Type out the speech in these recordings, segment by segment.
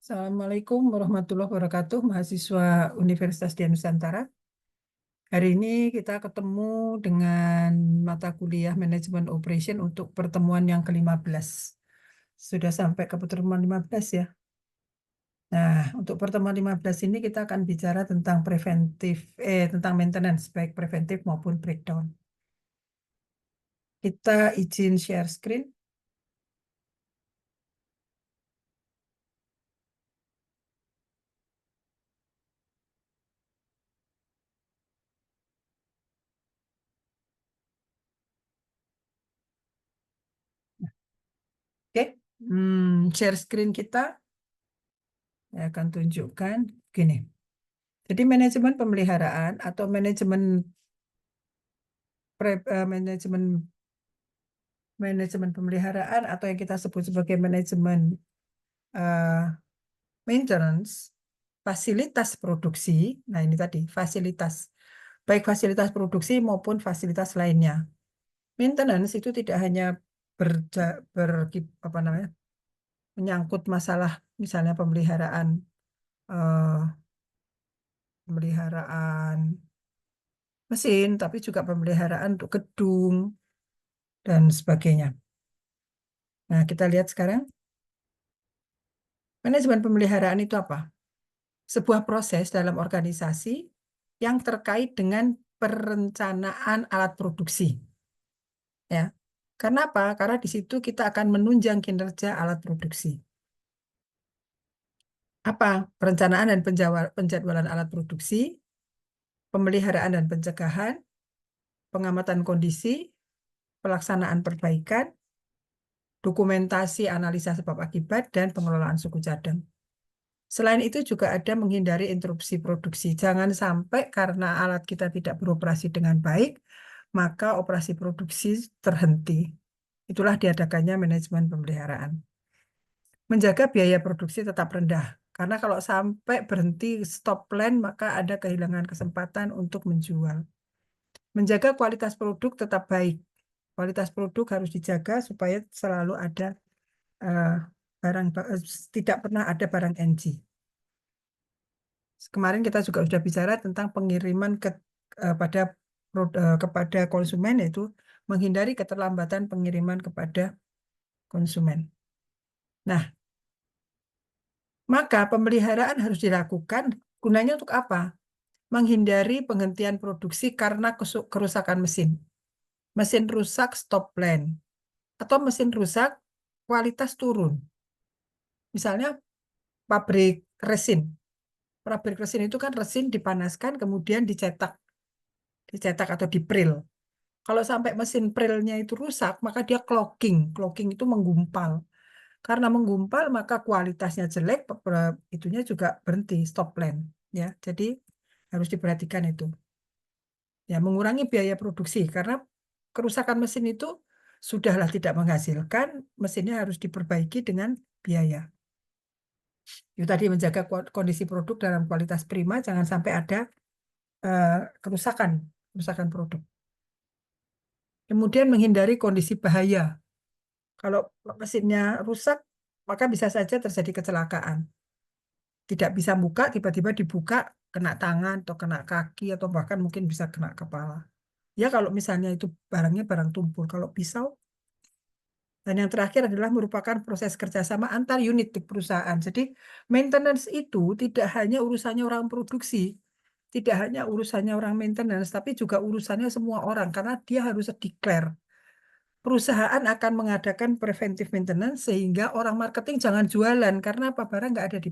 Assalamualaikum warahmatullahi wabarakatuh, mahasiswa Universitas Dian Nusantara. Hari ini kita ketemu dengan mata kuliah Manajemen Operation untuk pertemuan yang ke-15. Sudah sampai ke pertemuan 15 ya. Nah, untuk pertemuan 15 ini kita akan bicara tentang tentang maintenance, baik preventif maupun breakdown. Kita izin share screen. Oke. Share screen kita. Saya akan tunjukkan gini. Jadi manajemen pemeliharaan atau manajemen pemeliharaan atau yang kita sebut sebagai manajemen eh, maintenance, fasilitas produksi. Nah, ini tadi fasilitas, baik fasilitas produksi maupun fasilitas lainnya. Maintenance itu tidak hanya berja, ber, apa namanya, menyangkut masalah misalnya eh, pemeliharaan mesin, tapi juga pemeliharaan untuk gedung dan sebagainya. Nah, kita lihat sekarang manajemen pemeliharaan itu apa? Sebuah proses dalam organisasi yang terkait dengan perencanaan alat produksi. Ya. Karena apa? Karena di situ kita akan menunjang kinerja alat produksi. Apa? Perencanaan dan penjadwalan alat produksi, pemeliharaan dan pencegahan, pengamatan kondisi, pelaksanaan perbaikan, dokumentasi analisa sebab akibat, dan pengelolaan suku cadang. Selain itu juga ada menghindari interupsi produksi. Jangan sampai karena alat kita tidak beroperasi dengan baik, maka operasi produksi terhenti. Itulah diadakannya manajemen pemeliharaan. Menjaga biaya produksi tetap rendah. Karena kalau sampai berhenti stop plan, maka ada kehilangan kesempatan untuk menjual. Menjaga kualitas produk tetap baik. Kualitas produk harus dijaga supaya selalu ada eh, tidak pernah ada barang NG. Kemarin kita juga sudah bicara tentang pengiriman kepada konsumen, yaitu menghindari keterlambatan pengiriman kepada konsumen. Nah, maka pemeliharaan harus dilakukan gunanya untuk apa? Menghindari penghentian produksi karena kerusakan mesin. Mesin rusak stop plan. Atau mesin rusak kualitas turun. Misalnya pabrik resin. Pabrik resin itu kan resin dipanaskan kemudian dicetak atau dipril. Kalau sampai mesin prilnya itu rusak, maka dia clogging. Clogging itu menggumpal. Karena menggumpal, maka kualitasnya jelek, itunya juga berhenti, stop plan. Ya, jadi harus diperhatikan itu. Ya, mengurangi biaya produksi karena kerusakan mesin itu sudahlah tidak menghasilkan, mesinnya harus diperbaiki dengan biaya. Itu tadi menjaga kondisi produk dalam kualitas prima, jangan sampai ada eh, kerusakan produk. Kemudian menghindari kondisi bahaya. Kalau mesinnya rusak, maka bisa saja terjadi kecelakaan. Tidak bisa buka, tiba-tiba dibuka, kena tangan, atau kena kaki, atau bahkan mungkin bisa kena kepala. Ya kalau misalnya itu barangnya barang tumpul, kalau pisau. Dan yang terakhir adalah merupakan proses kerjasama antar unit di perusahaan. Jadi maintenance itu tidak hanya urusannya orang produksi, tidak hanya urusannya orang maintenance, tapi juga urusannya semua orang, karena dia harus declare. Perusahaan akan mengadakan preventive maintenance sehingga orang marketing jangan jualan karena apa, barang nggak ada di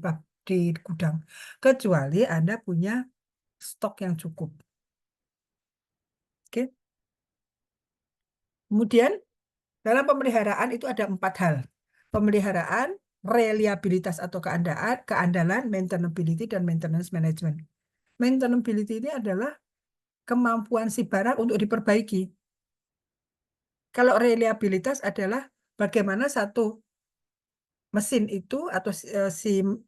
gudang kecuali Anda punya stok yang cukup. Oke. Kemudian dalam pemeliharaan itu ada 4 hal. Pemeliharaan, reliabilitas atau keandalan, maintainability, dan maintenance management. Maintainability ini adalah kemampuan si barang untuk diperbaiki. Kalau reliabilitas adalah bagaimana satu mesin itu atau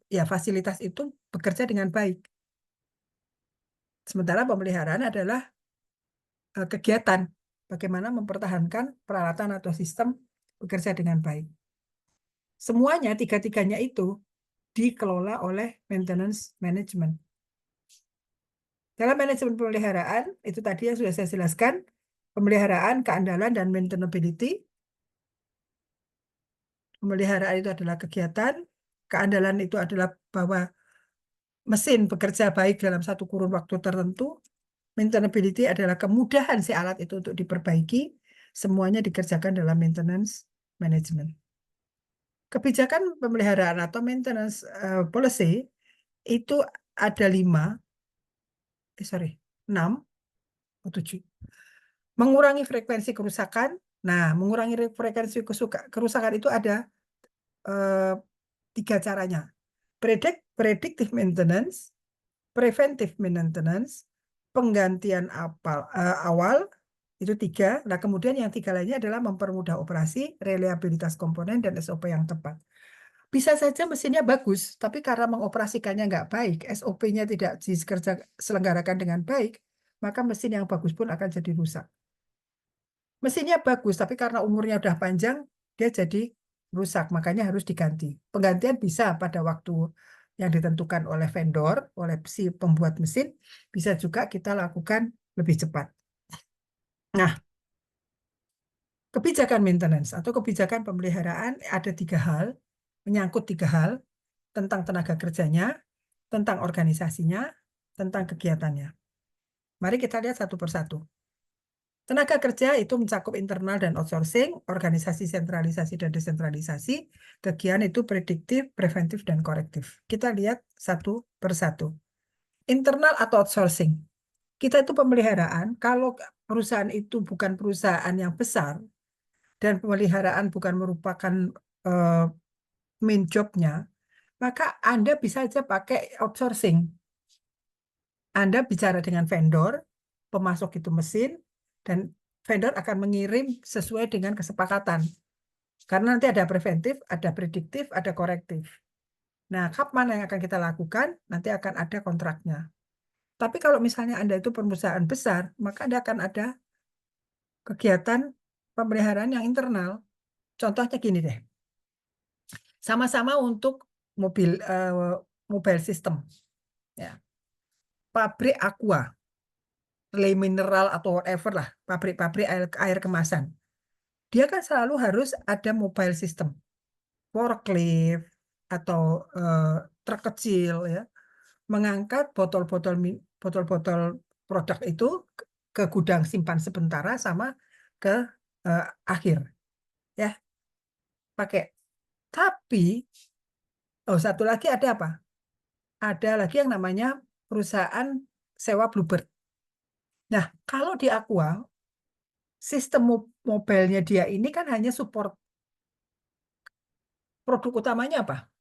ya fasilitas itu bekerja dengan baik. Sementara pemeliharaan adalah kegiatan bagaimana mempertahankan peralatan atau sistem bekerja dengan baik. Semuanya tiga-tiganya itu dikelola oleh maintenance management. Dalam manajemen pemeliharaan, itu tadi yang sudah saya jelaskan, pemeliharaan, keandalan, dan maintainability. Pemeliharaan itu adalah kegiatan, keandalan itu adalah bahwa mesin bekerja baik dalam satu kurun waktu tertentu, maintainability adalah kemudahan si alat itu untuk diperbaiki, semuanya dikerjakan dalam maintenance management. Kebijakan pemeliharaan atau maintenance policy itu ada 6 atau 7. Mengurangi frekuensi kerusakan. Nah, mengurangi frekuensi kerusakan itu ada 3 caranya. Predictive maintenance, preventive maintenance, penggantian awal, itu 3. Nah, kemudian yang 3 lainnya adalah mempermudah operasi, reliabilitas komponen, dan SOP yang tepat. Bisa saja mesinnya bagus, tapi karena mengoperasikannya nggak baik, SOP-nya tidak diselenggarakan dengan baik, maka mesin yang bagus pun akan jadi rusak. Mesinnya bagus, tapi karena umurnya udah panjang, dia jadi rusak, makanya harus diganti. Penggantian bisa pada waktu yang ditentukan oleh vendor, oleh si pembuat mesin, bisa juga kita lakukan lebih cepat. Nah, kebijakan maintenance atau kebijakan pemeliharaan ada 3 hal, menyangkut 3 hal, tentang tenaga kerjanya, tentang organisasinya, tentang kegiatannya. Mari kita lihat satu persatu. Tenaga kerja itu mencakup internal dan outsourcing, organisasi sentralisasi dan desentralisasi, kegiatan itu prediktif, preventif, dan korektif. Kita lihat satu persatu. Internal atau outsourcing. Kita itu pemeliharaan, kalau perusahaan itu bukan perusahaan yang besar, dan pemeliharaan bukan merupakan main job-nya, maka Anda bisa saja pakai outsourcing. Anda bicara dengan vendor, pemasok itu mesin, dan vendor akan mengirim sesuai dengan kesepakatan. Karena nanti ada preventif, ada prediktif, ada korektif. Nah, kapan yang akan kita lakukan? Nanti akan ada kontraknya. Tapi kalau misalnya Anda itu perusahaan besar, maka Anda akan ada kegiatan pemeliharaan yang internal. Contohnya gini deh. Sama-sama untuk mobile system. Ya. Pabrik Aqua, relay mineral atau whatever lah, pabrik-pabrik air kemasan. Dia kan selalu harus ada mobile system, forklift atau truk kecil ya, mengangkat botol-botol produk itu ke gudang simpan sementara sama ke akhir ya, pakai. Tapi satu lagi ada apa? Ada lagi yang namanya perusahaan sewa Bluebird. Nah, kalau di Aqua sistem mobilnya dia ini kan hanya support. Produk utamanya apa?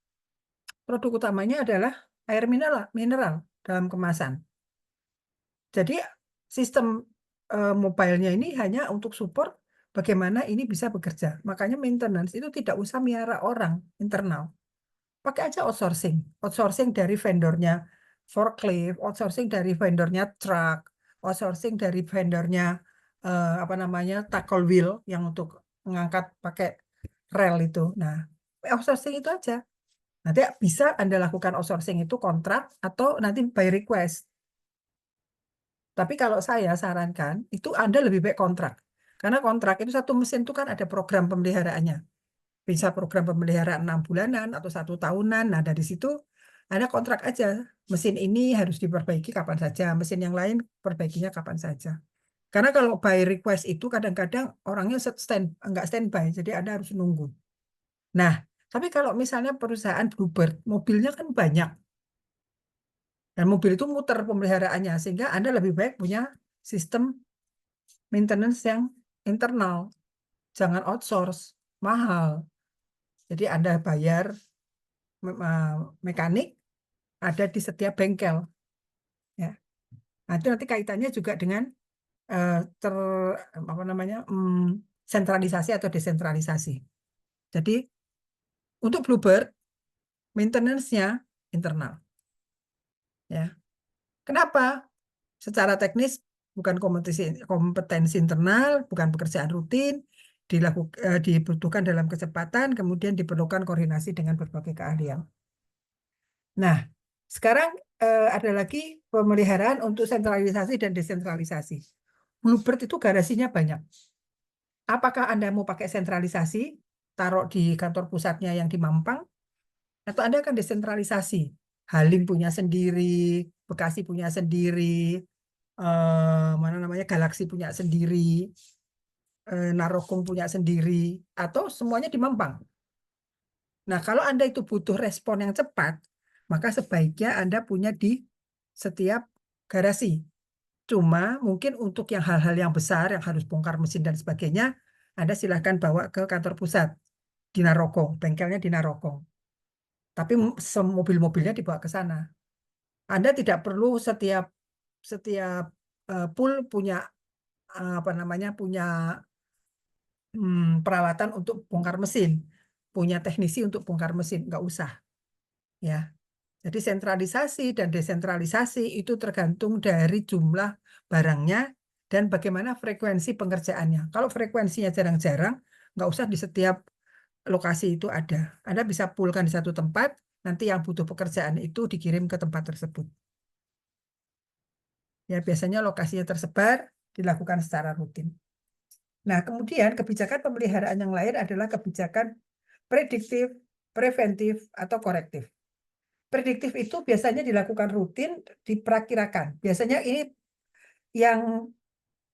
Produk utamanya adalah air mineral dalam kemasan. Jadi sistem mobilenya ini hanya untuk support bagaimana ini bisa bekerja. Makanya maintenance itu tidak usah miara orang internal. Pakai aja outsourcing. Outsourcing dari vendornya forklift, outsourcing dari vendornya truck, outsourcing dari vendornya apa namanya tackle wheel yang untuk mengangkat pakai rel itu. Nah, outsourcing itu aja. Nanti bisa Anda lakukan outsourcing itu kontrak atau nanti by request. Tapi kalau saya sarankan, itu Anda lebih baik kontrak. Karena kontrak itu satu mesin itu kan ada program pemeliharaannya. Bisa program pemeliharaan 6 bulanan atau 1 tahunan. Nah, dari situ Anda kontrak aja. Mesin ini harus diperbaiki kapan saja. Mesin yang lain perbaikinya kapan saja. Karena kalau by request itu kadang-kadang orangnya nggak standby. Jadi Anda harus nunggu. Nah, tapi kalau misalnya perusahaan Bluebird, mobilnya kan banyak. Dan mobil itu muter pemeliharaannya. Sehingga Anda lebih baik punya sistem maintenance yang internal. Jangan outsource. Mahal. Jadi Anda bayar mekanik ada di setiap bengkel. Ya. Nah, itu nanti kaitannya juga dengan apa namanya sentralisasi atau desentralisasi. Jadi untuk Bluebird maintenance-nya internal. Ya. Kenapa? Secara teknis bukan kompetensi internal, bukan pekerjaan rutin, dibutuhkan dalam kecepatan, kemudian diperlukan koordinasi dengan berbagai keahlian. Nah, sekarang ada lagi pemeliharaan untuk sentralisasi dan desentralisasi. Bluebird itu garasinya banyak. Apakah Anda mau pakai sentralisasi, taruh di kantor pusatnya yang di Mampang, atau Anda akan desentralisasi? Halim punya sendiri, Bekasi punya sendiri, mana namanya Galaxy punya sendiri, Narogong punya sendiri, atau semuanya di Mampang. Nah, kalau Anda itu butuh respon yang cepat, maka sebaiknya Anda punya di setiap garasi. Cuma mungkin untuk yang hal-hal yang besar, yang harus bongkar mesin dan sebagainya, Anda silahkan bawa ke kantor pusat di Narogong, bengkelnya di Narogong. Tapi mobil-mobilnya dibawa ke sana. Anda tidak perlu setiap setiap pool punya apa namanya punya peralatan untuk bongkar mesin, punya teknisi untuk bongkar mesin, nggak usah ya. Jadi sentralisasi dan desentralisasi itu tergantung dari jumlah barangnya dan bagaimana frekuensi pengerjaannya. Kalau frekuensinya jarang-jarang, nggak usah di setiap lokasi itu ada. Anda bisa poolkan di satu tempat, nanti yang butuh pekerjaan itu dikirim ke tempat tersebut. Ya, biasanya lokasinya tersebar, dilakukan secara rutin. Nah, kemudian kebijakan pemeliharaan yang lain adalah kebijakan prediktif, preventif, atau korektif. Prediktif itu biasanya dilakukan rutin, diperkirakan. Biasanya ini yang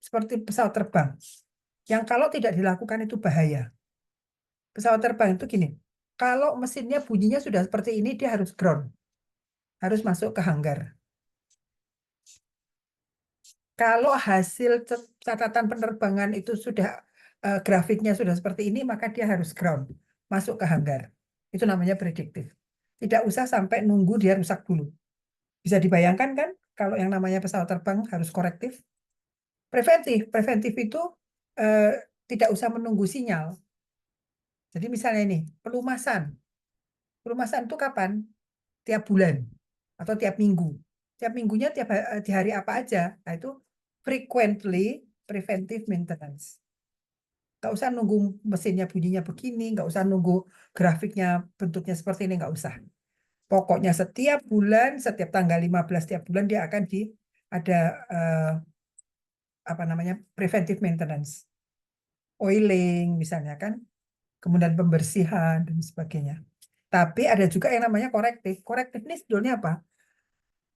seperti pesawat terbang. Yang kalau tidak dilakukan itu bahaya. Pesawat terbang itu gini, kalau mesinnya bunyinya sudah seperti ini, dia harus ground. Harus masuk ke hanggar. Kalau hasil catatan penerbangan itu sudah grafiknya sudah seperti ini, maka dia harus ground, masuk ke hanggar. Itu namanya prediktif. Tidak usah sampai nunggu dia rusak dulu. Bisa dibayangkan kan kalau yang namanya pesawat terbang harus korektif. Preventif, preventif itu eh, tidak usah menunggu sinyal. Jadi misalnya ini, pelumasan. Pelumasan itu kapan? Tiap bulan atau tiap minggu. Tiap minggunya di hari apa aja. Nah, itu frequently preventive maintenance. Nggak usah nunggu mesinnya bunyinya begini, nggak usah nunggu grafiknya bentuknya seperti ini, nggak usah. Pokoknya setiap bulan, setiap tanggal 15 setiap bulan dia akan ada eh, apa namanya preventive maintenance, oiling misalnya kan, kemudian pembersihan dan sebagainya. Tapi ada juga yang namanya korektif. Korektif ini sebetulnya apa?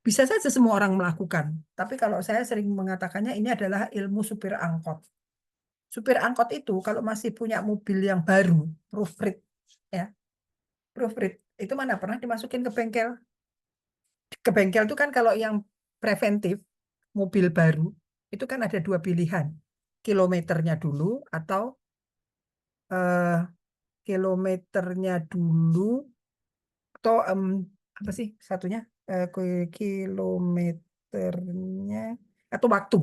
Bisa saja semua orang melakukan. Tapi kalau saya sering mengatakannya ini adalah ilmu supir angkot. Supir angkot itu kalau masih punya mobil yang baru, proofread, ya, proofread itu mana pernah dimasukin ke bengkel? Ke bengkel itu kan kalau yang preventif, mobil baru, itu kan ada dua pilihan. Kilometernya dulu atau eh, kilometernya dulu atau apa sih satunya? Kilometernya atau waktu.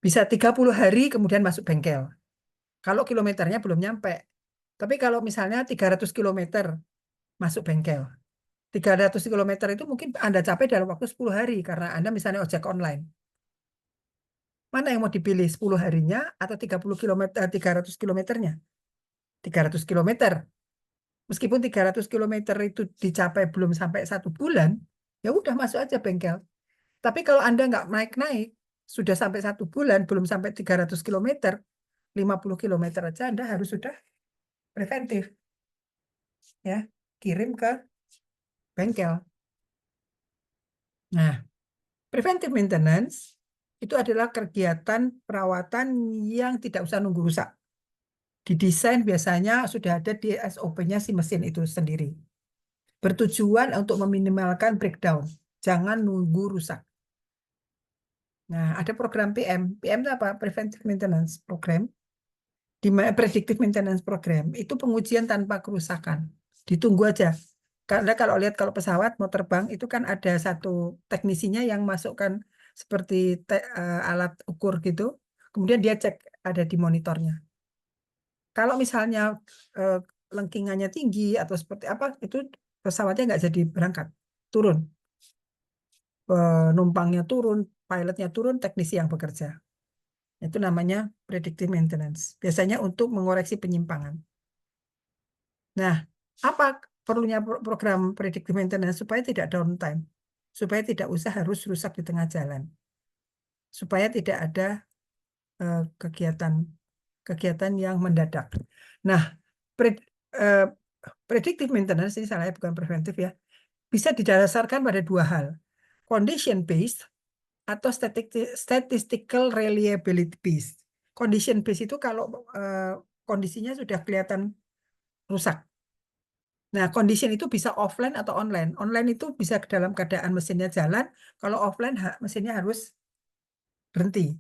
Bisa 30 hari kemudian masuk bengkel. Kalau kilometernya belum nyampe. Tapi kalau misalnya 300 kilometer masuk bengkel. 300 kilometer itu mungkin Anda capai dalam waktu 10 hari karena Anda misalnya ojek online. Mana yang mau dipilih 10 harinya atau 30 kilometer 300 kilometernya? 300 kilometer. Meskipun 300 kilometer itu dicapai belum sampai 1 bulan, ya udah masuk aja bengkel. Tapi kalau Anda nggak naik-naik, sudah sampai 1 bulan, belum sampai 300 kilometer, 50 kilometer aja Anda harus sudah preventif. Ya, kirim ke bengkel. Nah, preventive maintenance itu adalah kegiatan perawatan yang tidak usah nunggu rusak. Didesain biasanya sudah ada di SOP-nya si mesin itu sendiri. Bertujuan untuk meminimalkan breakdown. Jangan nunggu rusak. Nah, ada program PM. PM itu apa? Preventive Maintenance Program. Di Predictive Maintenance Program. Itu pengujian tanpa kerusakan. Ditunggu aja. Karena kalau lihat kalau pesawat mau terbang itu kan ada satu teknisinya yang masukkan seperti alat ukur gitu. Kemudian dia cek ada di monitornya. Kalau misalnya eh, lengkingannya tinggi atau seperti apa, itu pesawatnya nggak jadi berangkat, turun. Penumpangnya turun, pilotnya turun, teknisi yang bekerja. Itu namanya predictive maintenance. Biasanya untuk mengoreksi penyimpangan. Nah, apa perlunya program predictive maintenance supaya tidak downtime, supaya tidak usah harus rusak di tengah jalan, supaya tidak ada kegiatan yang mendadak. Nah, predictive maintenance ini salahnya bukan preventif ya, bisa didasarkan pada dua hal, condition based atau statistical reliability based. Condition based itu kalau kondisinya sudah kelihatan rusak. Nah, condition itu bisa offline atau online. Online itu bisa dalam keadaan mesinnya jalan, kalau offline mesinnya harus berhenti.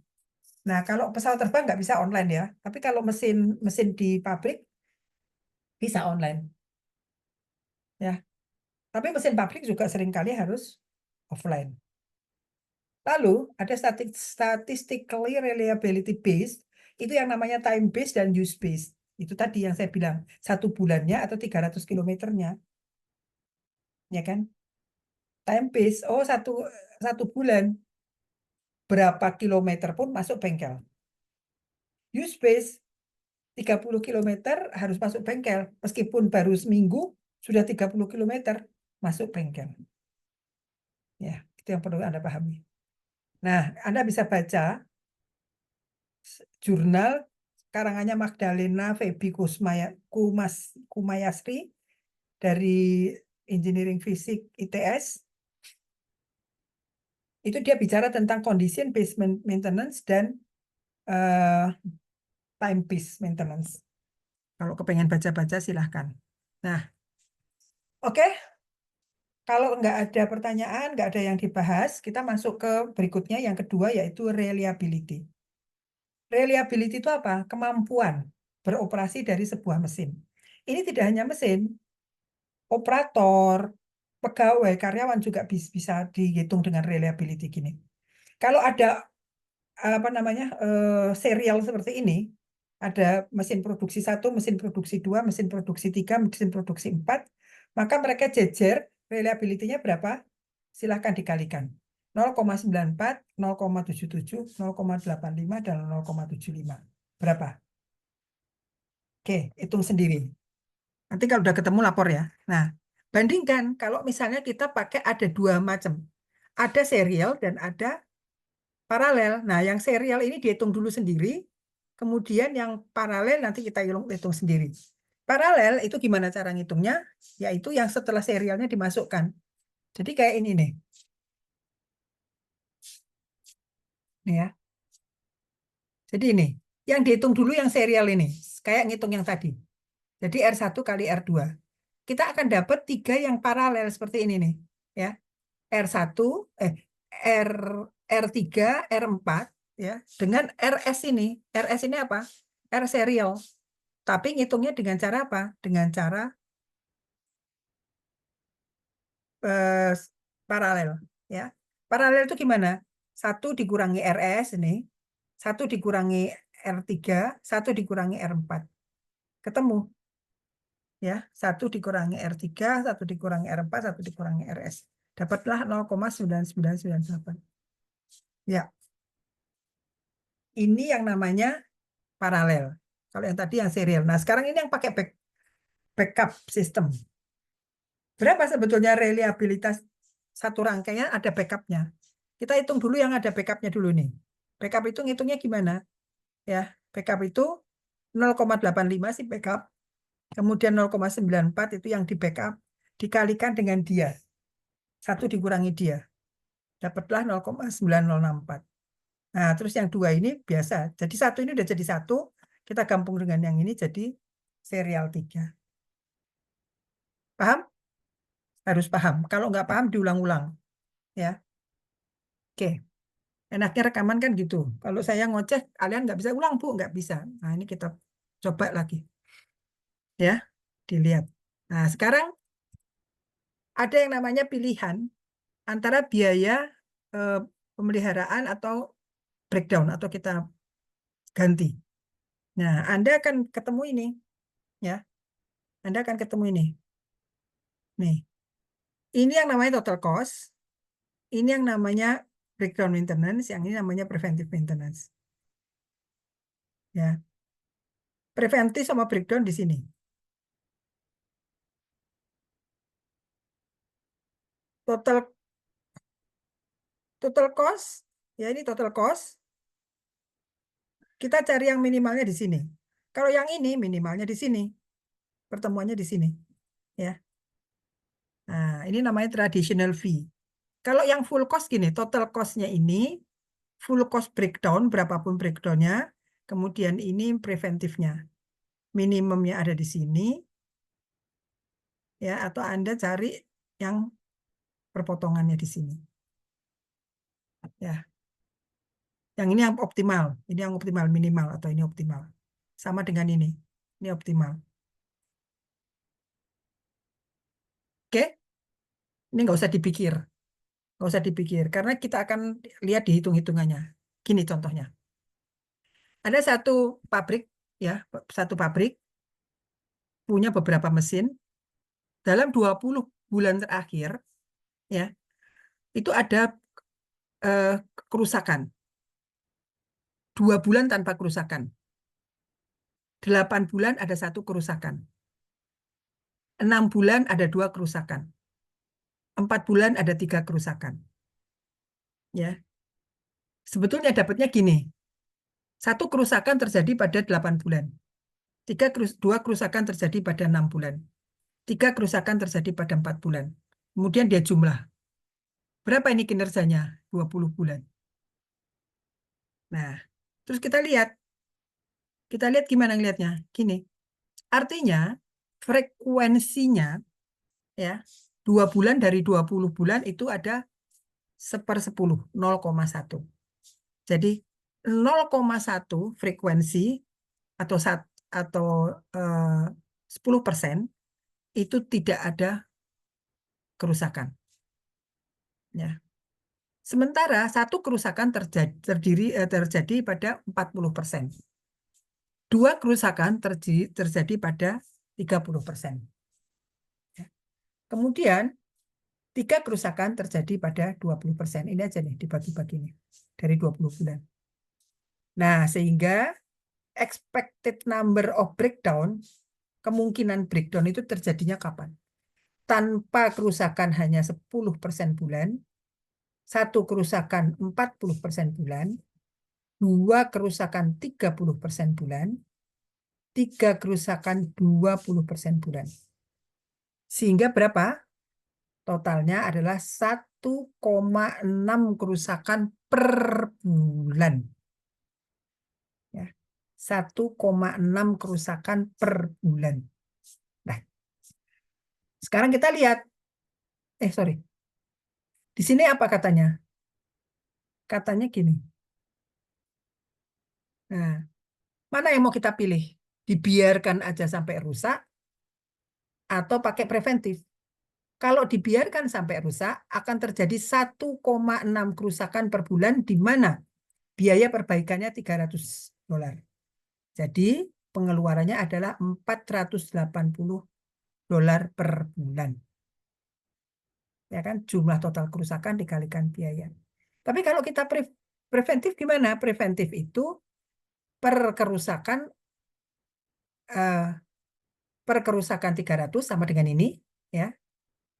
Nah, kalau pesawat terbang nggak bisa online ya, tapi kalau mesin mesin di pabrik bisa online ya. Tapi mesin pabrik juga seringkali harus offline. Lalu ada statistically reliability based, itu yang namanya time based dan use based. Itu tadi yang saya bilang, 1 bulannya atau 300 kilometernya, ya kan? Time based, oh satu bulan, berapa kilometer pun masuk bengkel. Use based, 30 kilometer harus masuk bengkel. Meskipun baru seminggu, sudah 30 kilometer masuk bengkel. Ya, itu yang perlu Anda pahami. Nah, Anda bisa baca jurnal karangannya Magdalena Feby Kumayasri dari Engineering Fisik ITS. Itu dia bicara tentang condition based maintenance dan time based maintenance. Kalau kepengen baca-baca silahkan. Nah, oke. Kalau nggak ada pertanyaan, nggak ada yang dibahas, kita masuk ke berikutnya yang kedua yaitu reliability. Reliability itu apa? Kemampuan beroperasi dari sebuah mesin. Ini tidak hanya mesin, operator, pegawai, karyawan juga bisa dihitung dengan reliability gini. Kalau ada apa namanya serial seperti ini, ada mesin produksi 1, mesin produksi 2, mesin produksi 3, mesin produksi 4, maka mereka jejer reliability-nya berapa? Silahkan dikalikan. 0,94, 0,77, 0,85, dan 0,75. Berapa? Oke, hitung sendiri. Nanti kalau udah ketemu lapor ya. Nah, bandingkan kalau misalnya kita pakai ada dua macam. Ada serial dan ada paralel. Nah, yang serial ini dihitung dulu sendiri. Kemudian yang paralel nanti kita hitung sendiri. Paralel itu gimana cara ngitungnya? Yaitu yang setelah serialnya dimasukkan. Jadi kayak ini nih. Nih ya. Jadi ini. Yang dihitung dulu yang serial ini. Kayak ngitung yang tadi. Jadi R1 kali R2. Kita akan dapat 3 yang paralel seperti ini nih. Ya. R1, R, R3, R4, ya, dengan RS ini. RS ini apa? R serial. Tapi ngitungnya dengan cara apa? Dengan cara eh, paralel. Ya. Paralel itu gimana? 1 dikurangi RS ini, 1 dikurangi R3, 1 dikurangi R4. Ketemu. Ya, 1 dikurangi R3, 1 dikurangi R4, 1 dikurangi RS. Dapatlah 0,9998. Ya, ini yang namanya paralel. Kalau yang tadi yang serial. Nah, sekarang ini yang pakai backup system. Berapa sebetulnya reliabilitas satu rangkaian ada backupnya? Kita hitung dulu yang ada backupnya dulu nih. Backup itu ngitungnya gimana? Ya, backup itu 0,85 sih backup. Kemudian 0,94 itu yang di backup dikalikan dengan dia. 1 dikurangi dia. Dapatlah 0,9064. Nah, terus yang 2 ini biasa. Jadi 1 ini udah jadi 1. Kita gabung dengan yang ini jadi serial 3. Paham? Harus paham. Kalau nggak paham diulang-ulang. Ya, oke. Enaknya rekaman kan gitu. Kalau saya ngoceh, kalian nggak bisa ulang, Bu. Nggak bisa. Nah, ini kita coba lagi. Ya, dilihat. Nah, sekarang ada yang namanya pilihan antara biaya eh, pemeliharaan atau breakdown atau kita ganti. Nah, Anda akan ketemu ini. Ya, Anda akan ketemu ini. Nih, ini yang namanya total cost. Ini yang namanya breakdown maintenance. Yang ini namanya preventive maintenance. Ya, preventif sama breakdown di sini. total cost, ya ini total cost. Kita cari yang minimalnya di sini. Kalau yang ini minimalnya di sini, pertemuannya di sini, ya. Nah, ini namanya traditional fee. Kalau yang full cost gini, total cost-nya ini full cost breakdown, berapapun breakdown-nya, kemudian ini preventifnya. Minimumnya ada di sini, ya, atau Anda cari yang perpotongannya di sini. Ya. Yang ini yang optimal, ini yang optimal minimal atau ini optimal. Sama dengan ini optimal. Oke, ini nggak usah dipikir, nggak usah dipikir, karena kita akan lihat di hitung-hitungannya. Gini contohnya, ada satu pabrik, ya, satu pabrik punya beberapa mesin. Dalam 20 bulan terakhir, ya, itu ada kerusakan. 2 bulan tanpa kerusakan. 8 bulan ada 1 kerusakan. 6 bulan ada 2 kerusakan. 4 bulan ada 3 kerusakan. Ya, sebetulnya dapatnya gini. 1 kerusakan terjadi pada 8 bulan. 2 kerusakan terjadi pada 6 bulan. 3 kerusakan terjadi pada 4 bulan. Kemudian dia jumlah. Berapa ini kinerjanya? 20 bulan. Nah, terus kita lihat. Kita lihat gimana ngelihatnya. Gini. Artinya, frekuensinya, ya, 2 bulan dari 20 bulan itu ada 1/10, 0,1. Jadi, 0,1 frekuensi atau 10% itu tidak ada kerusakan. Ya. Sementara 1 kerusakan terjadi pada 40%. 2 kerusakan terjadi pada 30%. Ya. Kemudian 3 kerusakan terjadi pada 20%. Ini aja nih dibagi-bagi nih dari 20 bulan. Nah, sehingga expected number of breakdown, kemungkinan breakdown itu terjadinya kapan? Tanpa kerusakan hanya 10% bulan, 1 kerusakan 40% bulan, 2 kerusakan 30% bulan, 3 kerusakan 20% bulan. Sehingga berapa? Totalnya adalah 1,6 kerusakan per bulan. Ya. 1,6 kerusakan per bulan. Nah, sekarang kita lihat. Sorry. Di sini apa katanya? Katanya gini. Nah, mana yang mau kita pilih? Dibiarkan aja sampai rusak atau pakai preventif? Kalau dibiarkan sampai rusak, akan terjadi 1,6 kerusakan per bulan, di mana biaya perbaikannya $300. Jadi, pengeluarannya adalah $480 per bulan. Ya kan, jumlah total kerusakan dikalikan biaya. Tapi kalau kita preventif gimana? Preventif itu per kerusakan 300 sama dengan ini, ya.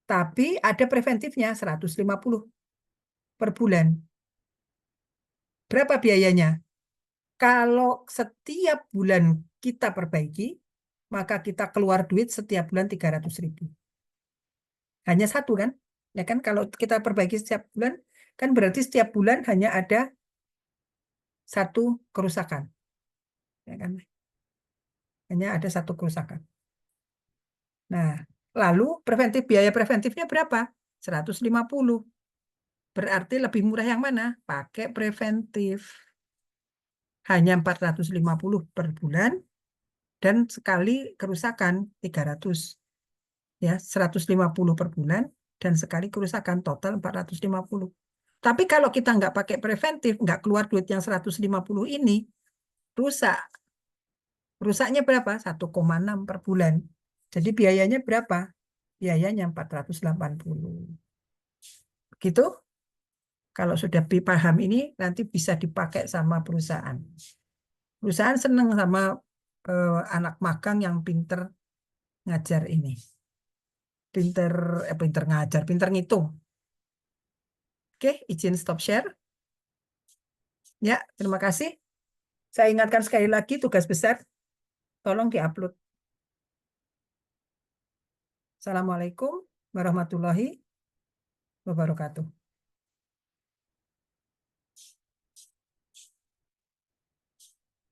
Tapi ada preventifnya 150 per bulan. Berapa biayanya? Kalau setiap bulan kita perbaiki, maka kita keluar duit setiap bulan 300.000. Hanya satu kan? Ya kan, kalau kita perbaiki setiap bulan, kan berarti setiap bulan hanya ada 1 kerusakan. Ya kan? Hanya ada 1 kerusakan. Nah, lalu biaya preventifnya berapa? 150. Berarti lebih murah yang mana? Pakai preventif. Hanya 450 per bulan dan sekali kerusakan 300. Ya, 150 per bulan dan sekali kerusakan total 450. Tapi kalau kita nggak pakai preventif, nggak keluar duit yang 150 ini, rusak. Rusaknya berapa? 1,6 per bulan. Jadi biayanya berapa? Biayanya 480. Gitu? Kalau sudah paham ini, nanti bisa dipakai sama perusahaan. Perusahaan senang sama anak magang yang pinter ngajar ini. Pinter ngajar, pinter ngitung. Oke, izin stop share. Ya, terima kasih. Saya ingatkan sekali lagi tugas besar, tolong diupload. Assalamualaikum warahmatullahi wabarakatuh.